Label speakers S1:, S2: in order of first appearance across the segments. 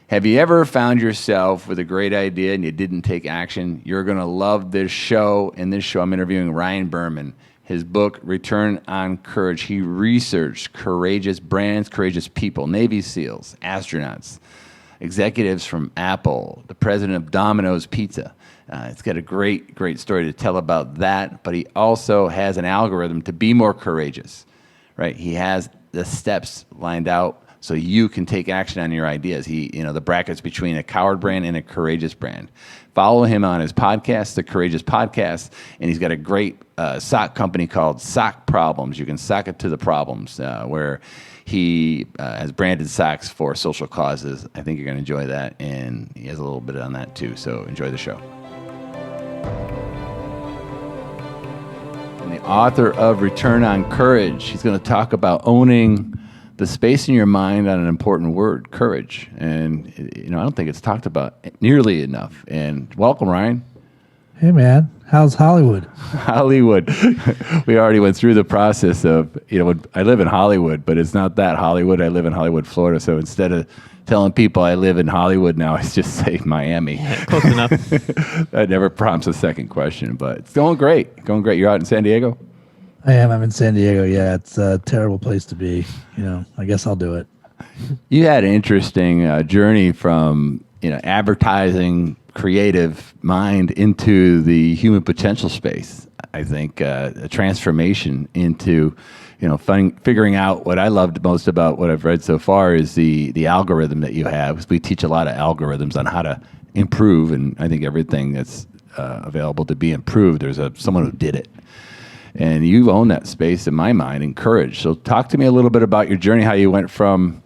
S1: Have you ever found yourself with a great idea and you didn't take action? You're going to love this show. In this show, I'm interviewing Ryan Berman. His book, Return on Courage, he researched courageous brands, courageous people, Navy SEALs, astronauts, executives from Apple, the president of Domino's Pizza. It's got a great story to tell about that, but he also has an algorithm to be more courageous, right? He has the steps lined out so you can take action on your ideas. The brackets between a coward brand and a courageous brand. Follow him on his podcast, The Courageous Podcast, and he's got a great sock company called Sock Problems. You can sock it to the problems, where he has branded socks for social causes. I think you're going to enjoy that, and he has a little bit on that too, so enjoy the show. And the author of Return on Courage, he's going to talk about owning the space in your mind on an important word, courage. And, I don't think it's talked about nearly enough. And welcome, Ryan.
S2: Hey, man. How's Hollywood?
S1: Hollywood. We already went through the process of, I live in Hollywood, but it's not that Hollywood. I live in Hollywood, Florida. So instead of telling people I live in Hollywood now, I just say Miami.
S3: Yeah, close enough.
S1: That never prompts a second question, but it's going great. You're out in San Diego?
S2: I am. I'm in San Diego. Yeah, it's a terrible place to be. I guess I'll do it.
S1: You had an interesting journey from, advertising, creative mind into the human potential space. I think a transformation into, figuring out what I loved most about what I've read so far is the algorithm that you have. We teach a lot of algorithms on how to improve, and I think everything that's available to be improved, there's someone who did it. And you own that space in my mind and courage. So talk to me a little bit about your journey, how you went from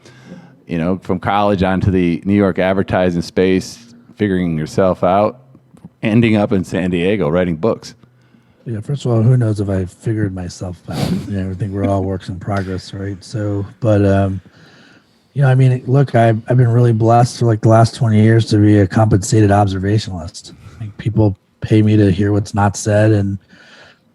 S1: college onto the New York advertising space, figuring yourself out, ending up in San Diego writing books.
S2: Yeah, first of all, who knows if I figured myself out? I think we're all works in progress, right? So, but, look, I've been really blessed for the last 20 years to be a compensated observationalist. People pay me to hear what's not said, and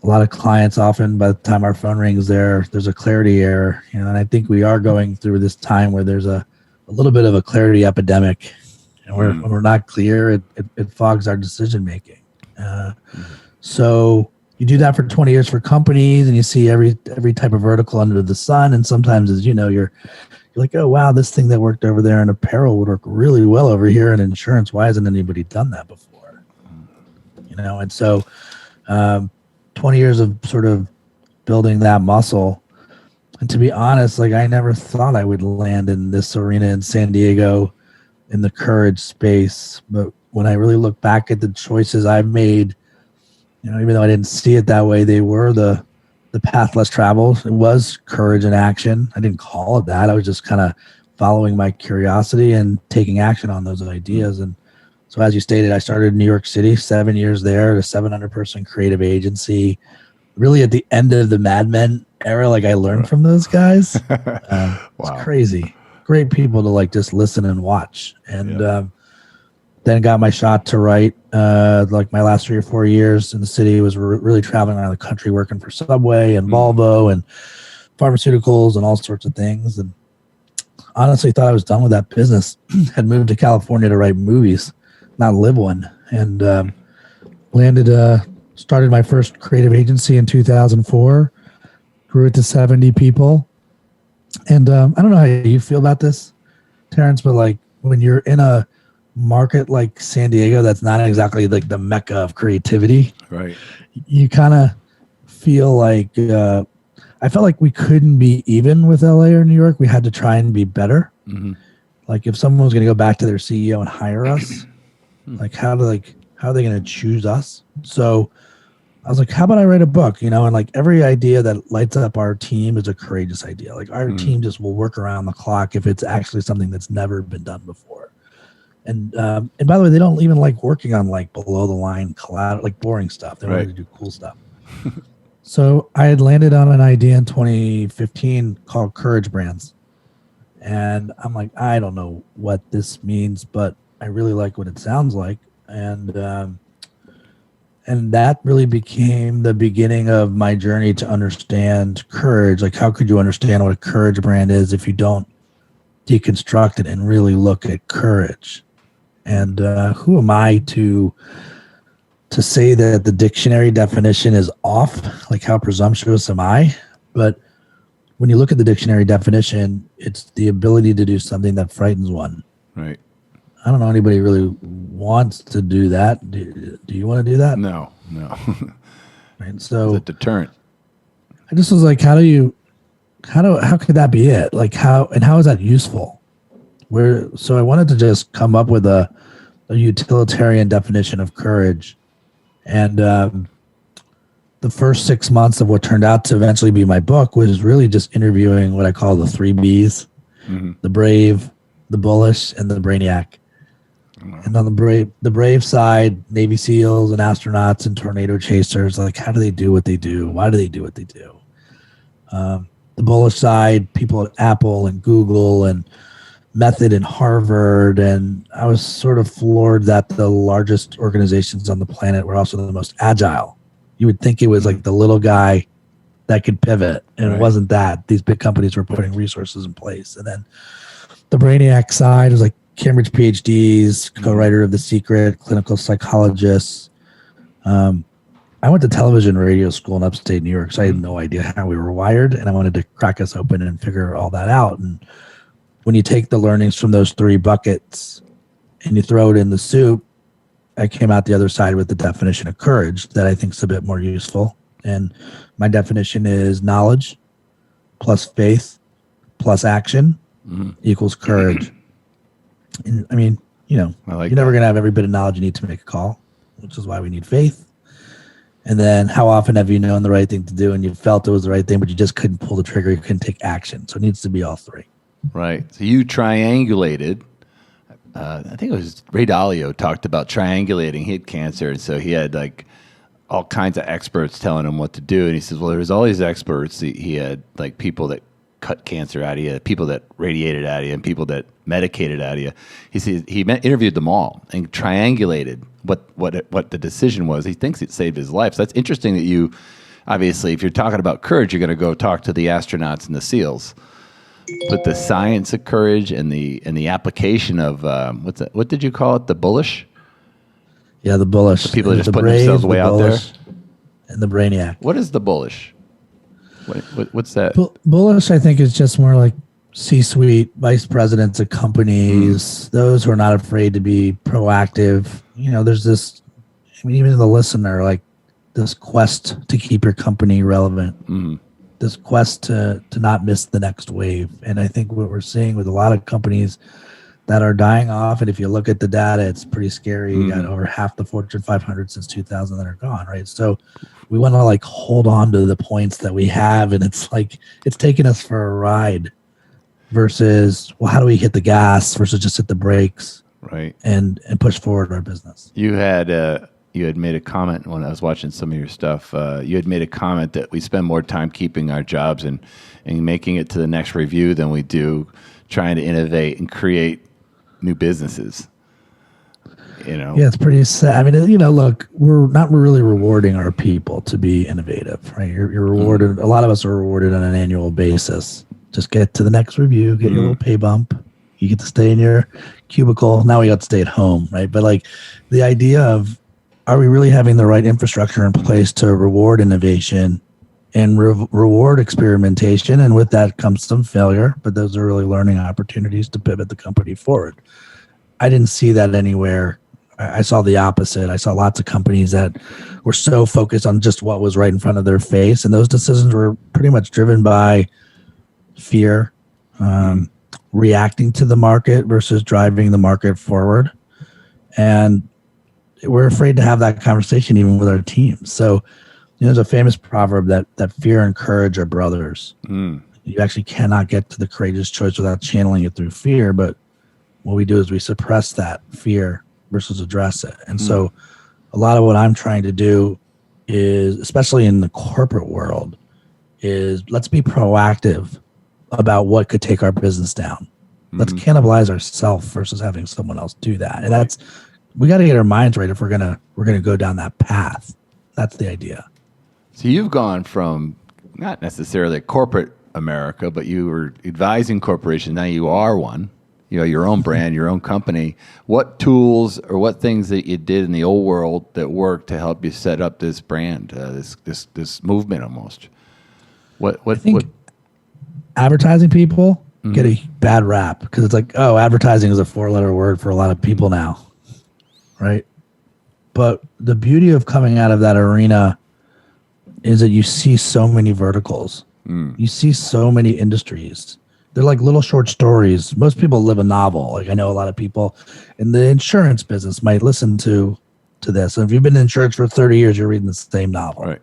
S2: a lot of clients often, by the time our phone rings, there's a clarity error, and I think we are going through this time where there's a little bit of a clarity epidemic, and when we're not clear, it fogs our decision making. So you do that for 20 years for companies, and you see every type of vertical under the sun, and sometimes, as you're like, oh wow, this thing that worked over there in apparel would work really well over here in insurance. Why hasn't anybody done that before? And so. 20 years of sort of building that muscle. And to be honest, I never thought I would land in this arena in San Diego in the courage space. But when I really look back at the choices I've made, even though I didn't see it that way, they were the path less traveled. It was courage and action. I didn't call it that. I was just kind of following my curiosity and taking action on those ideas. And so as you stated, I started in New York City, 7 years there, a 700-person creative agency. Really at the end of the Mad Men era, I learned from those guys. Wow. It's crazy. Great people to just listen and watch. And then got my shot to write. My last 3 or 4 years in the city was really traveling around the country, working for Subway and Volvo and pharmaceuticals and all sorts of things. And honestly thought I was done with that business. Had moved to California to write movies, not live one, and started my first creative agency in 2004, grew it to 70 people. And I don't know how you feel about this, Terrance, but when you're in a market like San Diego, that's not exactly the mecca of creativity,
S1: right?
S2: You kind of feel I felt like we couldn't be even with LA or New York. We had to try and be better. Mm-hmm. If someone was going to go back to their CEO and hire us, how are they going to choose us? So I was like, how about I write a book, and every idea that lights up our team is a courageous idea. Our team just will work around the clock if it's actually something that's never been done before. And by the way, they don't even like working on below the line collateral, boring stuff. They want to do cool stuff. So I had landed on an idea in 2015 called Courage Brands. And I'm like, I don't know what this means, but I really like what it sounds like. And that really became the beginning of my journey to understand courage. How could you understand what a courage brand is if you don't deconstruct it and really look at courage. And who am I to say that the dictionary definition is off? Like, how presumptuous am I? But when you look at the dictionary definition, it's the ability to do something that frightens one.
S1: Right.
S2: I don't know anybody who really wants to do that. Do you want to do that?
S1: No.
S2: Right. So
S1: it's a deterrent.
S2: I just was like, how could that be it? Like, how is that useful? So I wanted to just come up with a utilitarian definition of courage. And the first 6 months of what turned out to eventually be my book was really just interviewing what I call the 3 Bs, the brave, the bullish, and the brainiac. And on the brave side, Navy SEALs and astronauts and tornado chasers, like, how do they do what they do? Why do they do what they do? The bullish side, people at Apple and Google and Method and Harvard. And I was sort of floored that the largest organizations on the planet were also the most agile. You would think it was like the little guy that could pivot, and It wasn't that. These big companies were putting resources in place. And then the brainiac side was like Cambridge PhDs, co-writer of The Secret, clinical psychologists. I went to television and radio school in upstate New York, so I had no idea how we were wired, and I wanted to crack us open and figure all that out. And when you take the learnings from those 3 buckets and you throw it in the soup, I came out the other side with the definition of courage that I think is a bit more useful. And my definition is knowledge plus faith plus action equals courage. And I mean, you're never going to have every bit of knowledge you need to make a call, which is why we need faith. And then how often have you known the right thing to do and you felt it was the right thing, but you just couldn't pull the trigger, you couldn't take action. So it needs to be all 3.
S1: Right. So you triangulated. I think it was Ray Dalio talked about triangulating. He had cancer, and so he had like all kinds of experts telling him what to do. And he says, well, there's all these experts. He had like people that cut cancer out of you, people that radiated out of you, and people that medicated out of you. He says he interviewed them all and triangulated what the decision was. He thinks it saved his life. So that's interesting that you, obviously, if you're talking about courage, you're going to go talk to the astronauts and the SEALs. But the science of courage and the application of what did you call it? The bullish?
S2: Yeah, the bullish.
S1: The people that just put themselves way out there.
S2: And the brainiac.
S1: What is the bullish? What's that?
S2: Bullish, I think, is just more like C-suite, vice presidents of companies, those who are not afraid to be proactive. There's this, even the listener, like this quest to keep your company relevant. This quest to not miss the next wave. And I think what we're seeing with a lot of companies that are dying off, and if you look at the data, it's pretty scary. You got over half the Fortune 500 since 2000 that are gone, right? So we want to like hold on to the points that we have, and it's like it's taking us for a ride versus, well, how do we hit the gas versus just hit the brakes,
S1: right? And
S2: push forward our business.
S1: You had made a comment when I was watching some of your stuff. You had made a comment that we spend more time keeping our jobs and making it to the next review than we do trying to innovate and create new businesses. Yeah,
S2: it's pretty sad. I mean, look, we're not really rewarding our people to be innovative, right? You're rewarded. A lot of us are rewarded on an annual basis. Just get to the next review, get your little pay bump. You get to stay in your cubicle. Now we got to stay at home, right? But like the idea of, are we really having the right infrastructure in place to reward innovation and reward experimentation? And with that comes some failure, but those are really learning opportunities to pivot the company forward. I didn't see that anywhere. I saw the opposite. I saw lots of companies that were so focused on just what was right in front of their face. And those decisions were pretty much driven by fear, reacting to the market versus driving the market forward. And we're afraid to have that conversation even with our teams. So, there's a famous proverb that fear and courage are brothers. You actually cannot get to the courageous choice without channeling it through fear. But what we do is we suppress that fear versus address it. And so a lot of what I'm trying to do is, especially in the corporate world, is let's be proactive about what could take our business down. Let's cannibalize ourselves versus having someone else do that. And we got to get our minds right if we're gonna go down that path. That's the idea.
S1: So you've gone from not necessarily a corporate America, but you were advising corporations. Now you are one. You know, your own brand, your own company. What tools or what things that you did in the old world that worked to help you set up this brand, this movement almost?
S2: I think advertising people get a bad rap because it's like, oh, advertising is a 4-letter word for a lot of people now, right? But the beauty of coming out of that arena is that you see so many verticals. You see so many industries. They're like little short stories. Most people live a novel. Like I know a lot of people in the insurance business might listen to this. And if you've been in insurance for 30 years, you're reading the same novel.
S1: Right.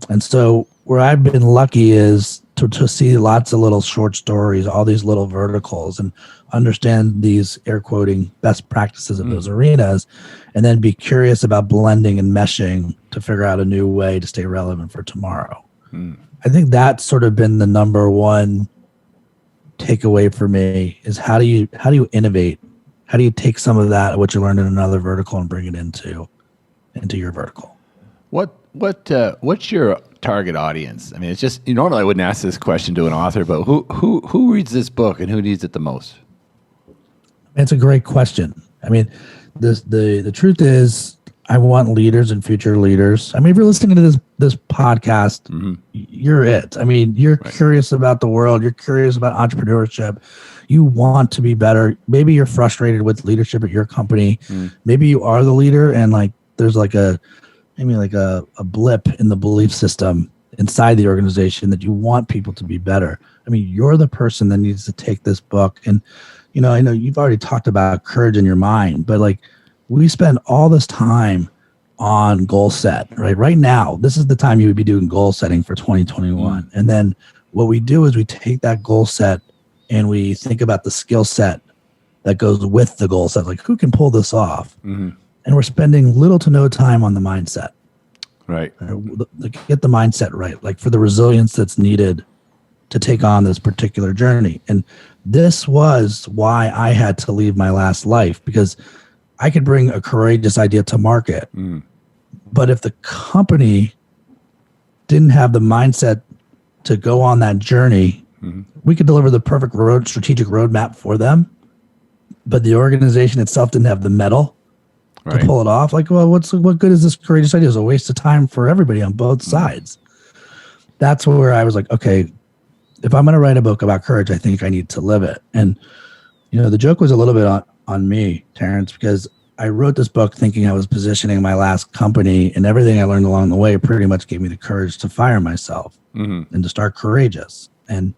S2: And so where I've been lucky is to see lots of little short stories, all these little verticals, and understand these air quoting best practices of those arenas, and then be curious about blending and meshing to figure out a new way to stay relevant for tomorrow. I think that's sort of been the number one takeaway for me is how do you innovate? How do you take some of that, what you learned in another vertical, and bring it into your vertical?
S1: What's your target audience? I mean, it's just normally I wouldn't ask this question to an author, but who reads this book and who needs it the most?
S2: It's a great question. I mean, the truth is, I want leaders and future leaders. I mean, if you're listening to this podcast, you're it. I mean, you're curious about the world. You're curious about entrepreneurship. You want to be better. Maybe you're frustrated with leadership at your company. Maybe you are the leader, and like there's like a blip in the belief system inside the organization that you want people to be better. I mean, you're the person that needs to take this book. And, I know you've already talked about courage in your mind, but like we spend all this time on goal set, right? Right now, this is the time you would be doing goal setting for 2021. And then what we do is we take that goal set and we think about the skill set that goes with the goal set. Like who can pull this off? And we're spending little to no time on the mindset.
S1: Right.
S2: Get the mindset right, like for the resilience that's needed to take on this particular journey. And this was why I had to leave my last life, because I could bring a courageous idea to market. But if the company didn't have the mindset to go on that journey, we could deliver the perfect strategic roadmap for them. But the organization itself didn't have the mettle to pull it off. Like, well, what good is this courageous idea? It's a waste of time for everybody on both sides. That's where I was like, okay, if I'm going to write a book about courage, I think I need to live it. And, the joke was a little bit on me, Terrance, because I wrote this book thinking I was positioning my last company, and everything I learned along the way pretty much gave me the courage to fire myself and to start courageous. And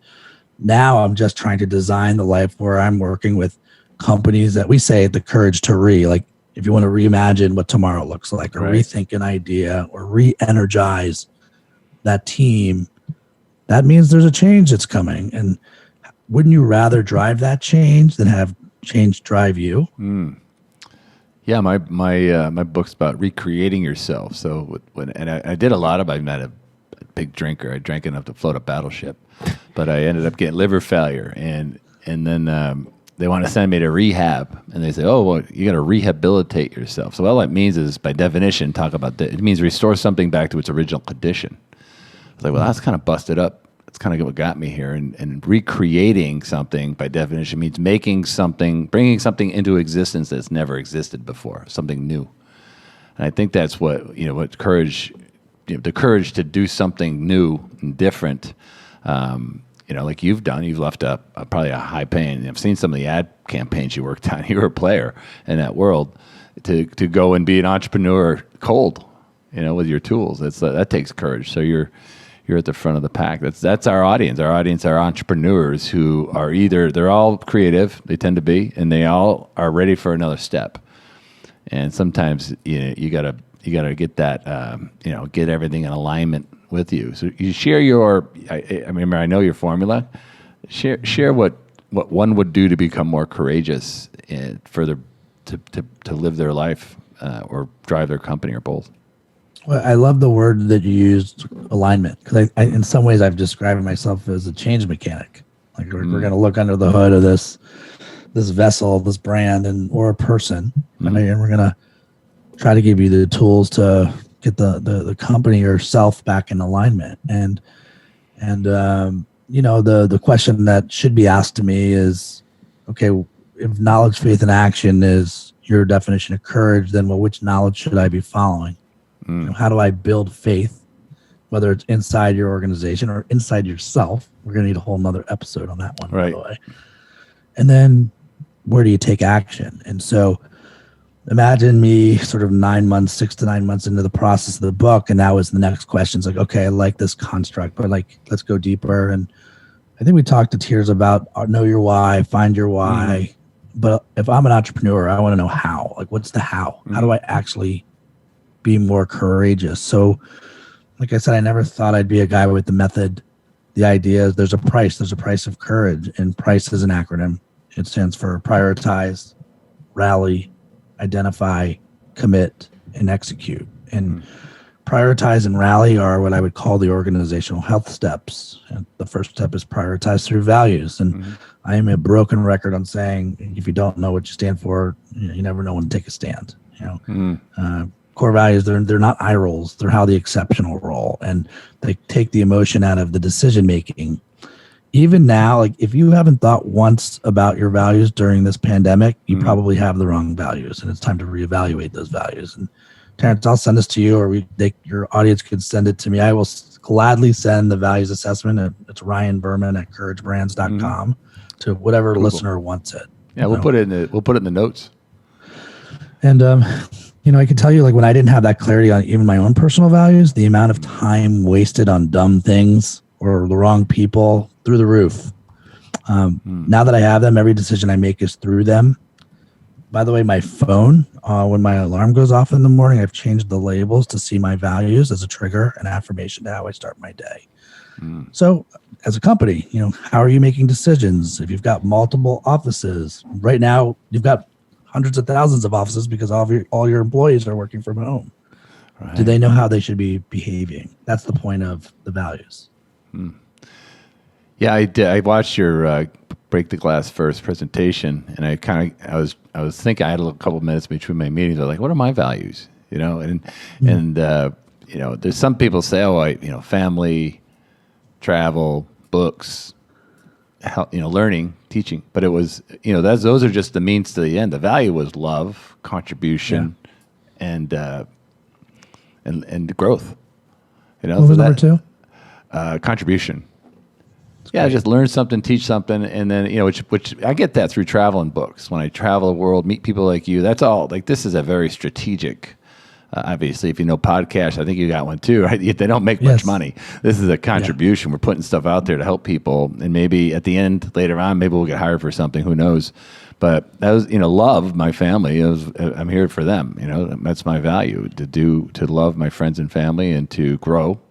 S2: now I'm just trying to design the life where I'm working with companies that we say the courage to like, if you want to reimagine what tomorrow looks like, or rethink an idea, or re-energize that team, that means there's a change that's coming. And wouldn't you rather drive that change than have change drive you?
S1: Yeah, my book's about recreating yourself. So I did a lot of. I'm not a big drinker. I drank enough to float a battleship, but I ended up getting liver failure, and then they want to send me to rehab, and they say, oh, well, you got to rehabilitate yourself. So all that means is, by definition, it means restore something back to its original condition. I was like, well, that's kind of busted up. That's kind of what got me here. And recreating something, by definition, means bringing something into existence that's never existed before, something new. And I think that's what courage, the courage to do something new and different. Like you've done, you've left probably a high paying. I've seen some of the ad campaigns you worked on. You were a player in that world. To go and be an entrepreneur cold, with your tools. That takes courage. So you're at the front of the pack. That's our audience. Our audience are entrepreneurs who are they're all creative. They tend to be, and they all are ready for another step. And sometimes you gotta get that get everything in alignment with you. So you share I know your formula. Share what one would do to become more courageous and further to live their life or drive their company, or both.
S2: Well, I love the word that you used, alignment, because I in some ways I've described myself as a change mechanic. Like we're going to look under the hood of this vessel, this brand, or a person, and we're going to try to give you the tools to get the company or self back in alignment. And the question that should be asked to me is, okay, if knowledge, faith, and action is your definition of courage, then which knowledge should I be following? How do I build faith, whether it's inside your organization or inside yourself? We're going to need a whole nother episode on that one, by the way. And then where do you take action? And so imagine me sort of 6 to 9 months into the process of the book. And that was the next question. It's like, okay, I like this construct, but let's go deeper. And I think we talked to Tears about know your why, find your why. But if I'm an entrepreneur, I want to know how. What's the how? How do I actually be more courageous? So, like I said, I never thought I'd be a guy with the method. The idea is there's a price of courage, and PRICE is an acronym. It stands for prioritize, rally, identify, commit, and execute. And prioritize and rally are what I would call the organizational health steps. And the first step is prioritize through values. And I am a broken record on saying, if you don't know what you stand for, you never know when to take a stand. Core values, they're not eye rolls. They're how the exceptional roll. And they take the emotion out of the decision making. Even now, if you haven't thought once about your values during this pandemic, you probably have the wrong values, and it's time to reevaluate those values. And Terrance, I'll send this to you, or your audience could send it to me. I will gladly send the values assessment. It's Ryan Berman at couragebrands.com to whatever listener wants it.
S1: Yeah, we'll put it in the notes.
S2: And I can tell you, when I didn't have that clarity on even my own personal values, the amount of time wasted on dumb things or the wrong people, through the roof. Now that I have them, every decision I make is through them. By the way, my phone, when my alarm goes off in the morning, I've changed the labels to see my values as a trigger and affirmation to how I start my day. So as a company, how are you making decisions? If you've got multiple offices, right now you've got hundreds of thousands of offices because all your employees are working from home. Right. Do they know how they should be behaving? That's the point of the values.
S1: Yeah, I did. I watched your Break the Glass First presentation, and I was thinking, I had a couple of minutes between my meetings. I was like, what are my values? And there's some people say, family, travel, books, learning, teaching. But it was, those are just the means to the end. The value was love, contribution, and growth.
S2: What was number two?
S1: Contribution. Yeah, just learn something, teach something, and then which I get that through travel and books. When I travel the world, meet people like you, that's all. This is a very strategic. Obviously, if you know podcasts, I think you got one too, right? They don't make much money. This is a contribution. We're putting stuff out there to help people, and maybe at the end, later on, maybe we'll get hired for something. Who knows? But that was, love my family. I'm here for them. That's my value, to love my friends and family and to grow.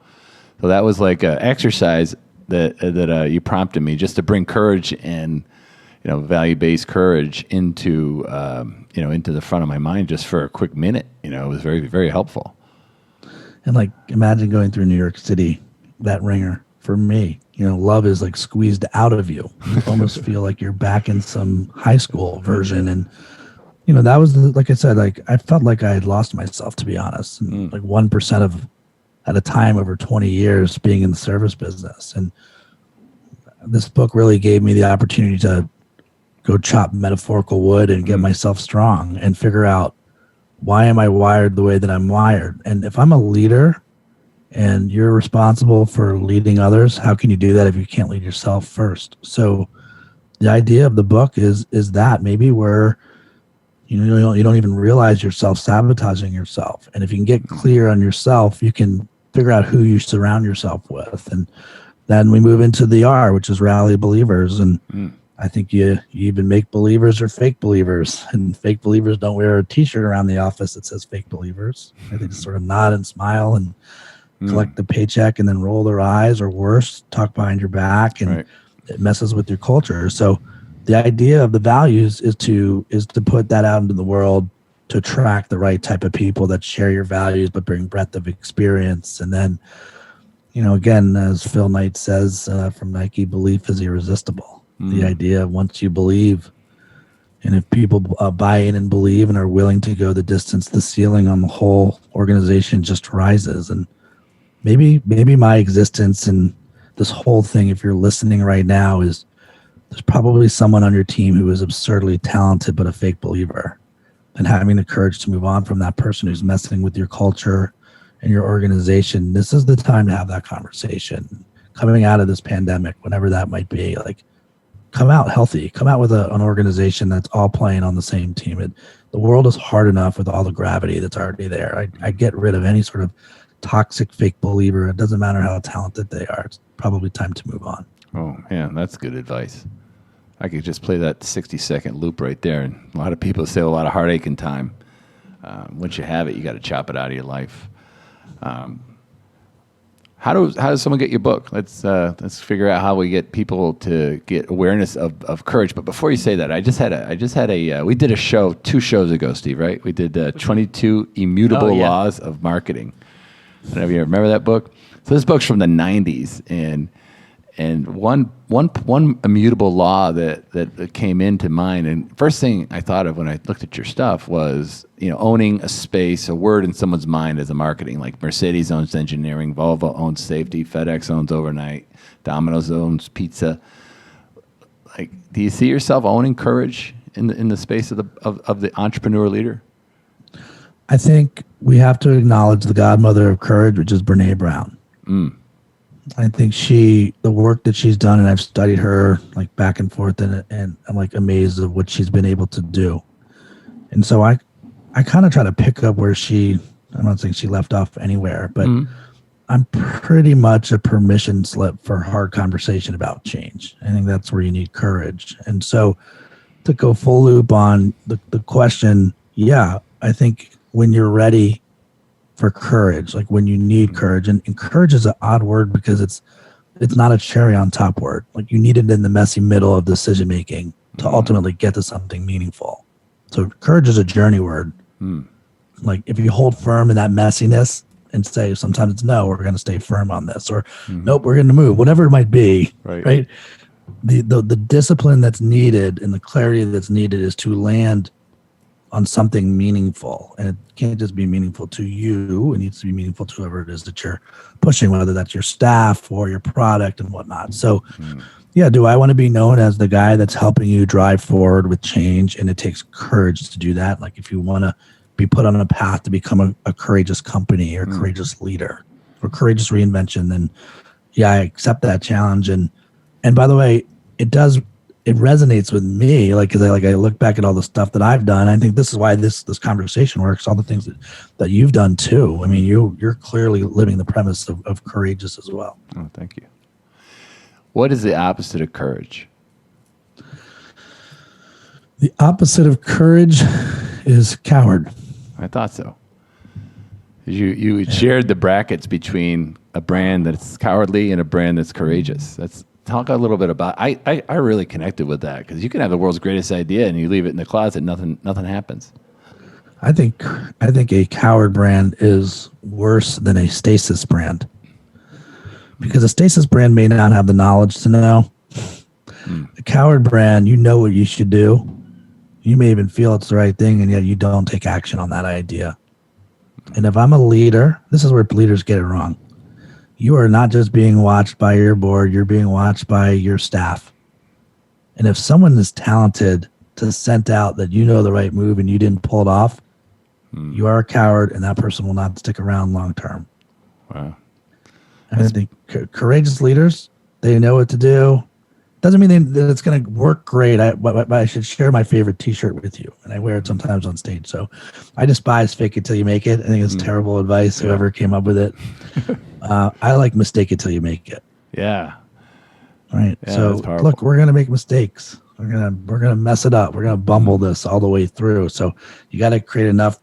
S1: So that was like an exercise that you prompted me just to bring courage and value-based courage into the front of my mind just for a quick minute. It was very, very helpful.
S2: And imagine going through New York City, that ringer. For me, love is squeezed out of you. You almost feel like you're back in some high school version. And that was like I said, I felt like I had lost myself, to be honest. And 1% at a time over 20 years being in the service business. And this book really gave me the opportunity to go chop metaphorical wood and get myself strong and figure out, why am I wired the way that I'm wired? And if I'm a leader and you're responsible for leading others, how can you do that if you can't lead yourself first? So the idea of the book is that maybe where you don't even realize you're self-sabotaging yourself. And if you can get clear on yourself, you can figure out who you surround yourself with. And then we move into the R, which is rally believers. And I think you even make believers or fake believers. And fake believers don't wear a T-shirt around the office that says fake believers. They just sort of nod and smile and collect the paycheck and then roll their eyes, or worse, talk behind your back, and it messes with your culture. So the idea of the values is to put that out into the world, to attract the right type of people that share your values but bring breadth of experience. And then, again, as Phil Knight says from Nike, belief is irresistible. The idea of once you believe, and if people buy in and believe and are willing to go the distance, the ceiling on the whole organization just rises. And maybe my existence in this whole thing, if you're listening right now, is there's probably someone on your team who is absurdly talented but a fake believer. And having the courage to move on from that person who's messing with your culture and your organization, this is the time to have that conversation. Coming out of this pandemic, whenever that might be, like, come out healthy, come out with an organization that's all playing on the same team. The world is hard enough with all the gravity that's already there. I get rid of any sort of toxic fake believer. It doesn't matter how talented they are. It's probably time to move on.
S1: Oh, man, that's good advice. I could just play that 60-second loop right there. And a lot of people save a lot of heartache and time. Once you have it, you got to chop it out of your life. How does someone get your book? Let's figure out how we get people to get awareness of courage. But before you say that, we did a show 2 shows ago, Steve, right? We did 22 Immutable Laws of Marketing. I don't know if you remember that book. So this book's from the 90s, and one immutable law that came into mind, and first thing I thought of when I looked at your stuff was, owning a space, a word in someone's mind as a marketing. Like Mercedes owns engineering, Volvo owns safety, FedEx owns overnight, Domino's owns pizza. Like, do you see yourself owning courage in the space of the entrepreneur leader?
S2: I think we have to acknowledge the godmother of courage, which is Brene Brown. I think the work that she's done, and I've studied her like back and forth, and I'm like amazed of what she's been able to do. And so I kind of try to pick up where I'm not saying she left off anywhere, but I'm pretty much a permission slip for hard conversation about change. I think that's where you need courage. And so to go full loop on the question, I think when you're ready for courage, like when you need courage, and courage is an odd word because it's not a cherry on top word. Like, you need it in the messy middle of decision making to ultimately get to something meaningful. So courage is a journey word. Like, if you hold firm in that messiness and say sometimes it's no, we're going to stay firm on this, or nope, we're going to move, whatever it might be, right? The discipline that's needed and the clarity that's needed is to land on something meaningful, and it can't just be meaningful to you. It needs to be meaningful to whoever it is that you're pushing, whether that's your staff or your product and whatnot. So do I want to be known as the guy that's helping you drive forward with change? And it takes courage to do that. Like, if you want to be put on a path to become a courageous company or courageous leader or courageous reinvention, then I accept that challenge. And by the way, it resonates with me, like, because I look back at all the stuff that I've done. I think this is why this conversation works. All the things that you've done too. I mean, you're clearly living the premise of courageous as well.
S1: Oh, thank you. What is the opposite of courage?
S2: The opposite of courage is coward.
S1: I thought so. You shared the brackets between a brand that's cowardly and a brand that's courageous. Talk a little bit about. I really connected with that, because you can have the world's greatest idea and you leave it in the closet, nothing happens.
S2: I think a coward brand is worse than a stasis brand, because a stasis brand may not have the knowledge to know. A coward brand, you know what you should do. You may even feel it's the right thing, and yet you don't take action on that idea. And if I'm a leader, this is where leaders get it wrong. You are not just being watched by your board, you're being watched by your staff. And if someone is talented to scent out that you know the right move and you didn't pull it off, you are a coward, and that person will not stick around long term.
S1: Wow.
S2: And I think courageous leaders, they know what to do. Doesn't mean that it's going to work great. But I should share my favorite T-shirt with you, and I wear it sometimes on stage. So I despise fake it till you make it. I think it's terrible advice, whoever came up with it. I like mistake it till you make it.
S1: Yeah.
S2: All right.
S1: Yeah,
S2: so look, we're going to make mistakes. We're going to mess it up. We're going to bumble this all the way through. So you got to create enough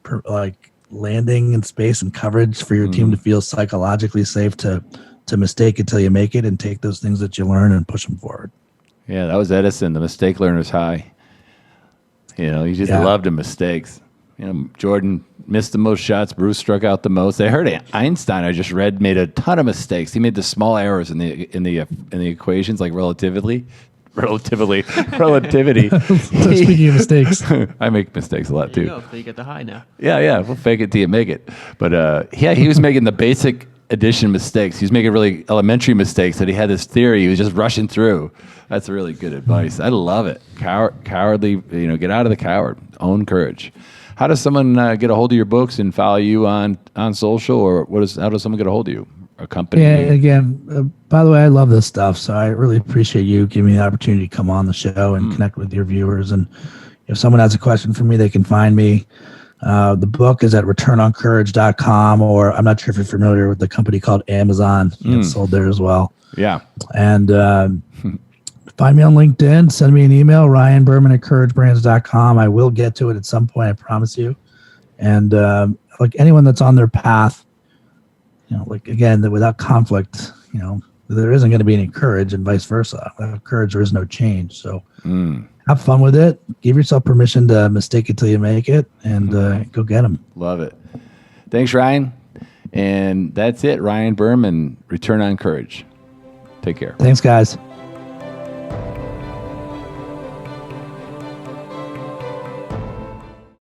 S2: landing and space and coverage for your team to feel psychologically safe to mistake it till you make it, and take those things that you learn and push them forward.
S1: Yeah, that was Edison, the mistake learner's high. He just loved the mistakes. Jordan missed the most shots. Bruce struck out the most. I heard Einstein, I just read, made a ton of mistakes. He made the small errors in the equations, like relativity.
S2: Speaking of mistakes,
S1: I make mistakes a lot too.
S3: So you get the high now.
S1: Yeah, we'll fake it till you make it. But he was making the basic addition mistakes. He was making really elementary mistakes that he had this theory. He was just rushing through. That's really good advice. I love it. Cowardly, get out of the coward. Own courage. How does someone get a hold of your books and follow you on social, or how does someone get a hold of you? A company?
S2: Yeah, again, by the way, I love this stuff, so I really appreciate you giving me the opportunity to come on the show and connect with your viewers. And if someone has a question for me, they can find me. The book is at returnoncourage.com, or I'm not sure if you're familiar with the company called Amazon. It's sold there as well.
S1: Yeah.
S2: And find me on LinkedIn. Send me an email, ryanberman@couragebrands.com. I will get to it at some point, I promise you. And like anyone that's on their path, again, that without conflict, there isn't going to be any courage, and vice versa. Without courage, there is no change. So have fun with it. Give yourself permission to mistake it till you make it, and go get them.
S1: Love it. Thanks, Ryan. And that's it. Ryan Berman, Return on Courage. Take care.
S2: Thanks, guys.